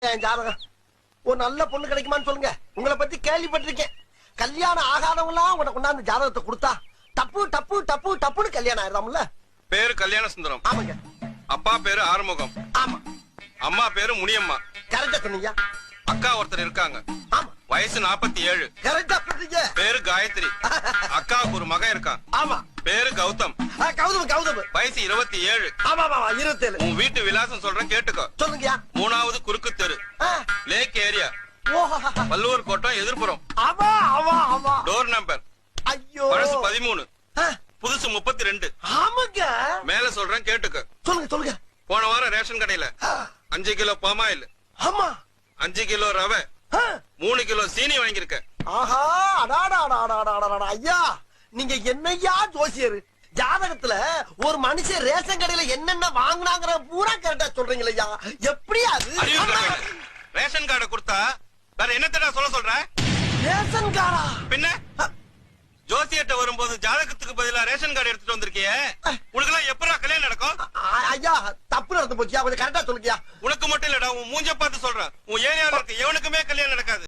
என் ஜாதகம் ஒரு நல்ல பொண்ணு கிடைக்குமான்னு சொல்லுங்க. உங்களை பத்தி கேள்விப்பட்டிருக்கேன். கல்யாணம் ஆகாதவங்களாம் உனக்கு கொண்டாந்து ஜாதகத்தை கொடுத்தா டப்பு டப்பு டப்பு டப்புன்னு கல்யாணம் ஆயிடுறாம்ல. பேரு கல்யாண சுந்தரம். ஆமாங்க. அப்பா பேரு ஆறுமுகம். ஆமா. அம்மா பேரு முனியம்மா. கரெக்டா சொன்னீங்க. அக்கா ஒருத்தர் இருக்காங்க. ஆமா. வயசு 47. கரெக்டா சொன்னீங்க. பேரு காயத்ரி. அக்காவுக்கு ஒரு மகன் இருக்கான். ஆமா. பேரு கௌதம். கௌதம். வயசு 27. ஆமா 27. உன் வீட்டு விலாசம் சொல்றேன் கேட்டுக்கோ. சொல்லுங்கயா. 3வது குறுக்கு தெரு, lakh area, Valluvar Kottam, எதிர்ப்புறம். Door number. ஐயோ. பழசு 13, புதுசு 32. ஆமாங்க. மேல சொல்றேன் கேட்டுக்க. சொல்லுங்க. போன வாரம் ரேஷன் கடையில 5 கிலோ பாமாயில், ஆமா, 5 கிலோ ரவை, 3 கிலோ சீனி வாங்கியிருக்க. ஆஹா, அடாடா ஐயா, நீங்க என்னையா ஜோசியர்? ஜாதகத்துல ஒரு மனுஷன் ரேஷன் கடையில என்னென்ன வாங்கினாங்கிற பூரா கரெக்டா சொல்றீங்களா? எப்படி அது? ரேஷன் கார்டை கொடுத்தா வேற என்னத்தடா சொல்ற? ரேஷன் கார்டா? பின்ன ஜோசியர்ட்ட வரும்போது ஜாதகத்துக்கு பதிலா ரேஷன் கார்டு எடுத்துட்டு வந்திருக்கியே, உனக்கு எல்லாம் எப்படா கல்யாணம் நடக்கும்? ஐயா, தப்பு நடந்து போச்சியா, கொஞ்சம் கரெக்டா சொல்லுங்க. உனக்கு மட்டும் இல்லடா, உன் மூஞ்ச பார்த்து சொல்றேன், உன் ஏரியால இருக்க எவனுக்குமே கல்யாணம் நடக்காது.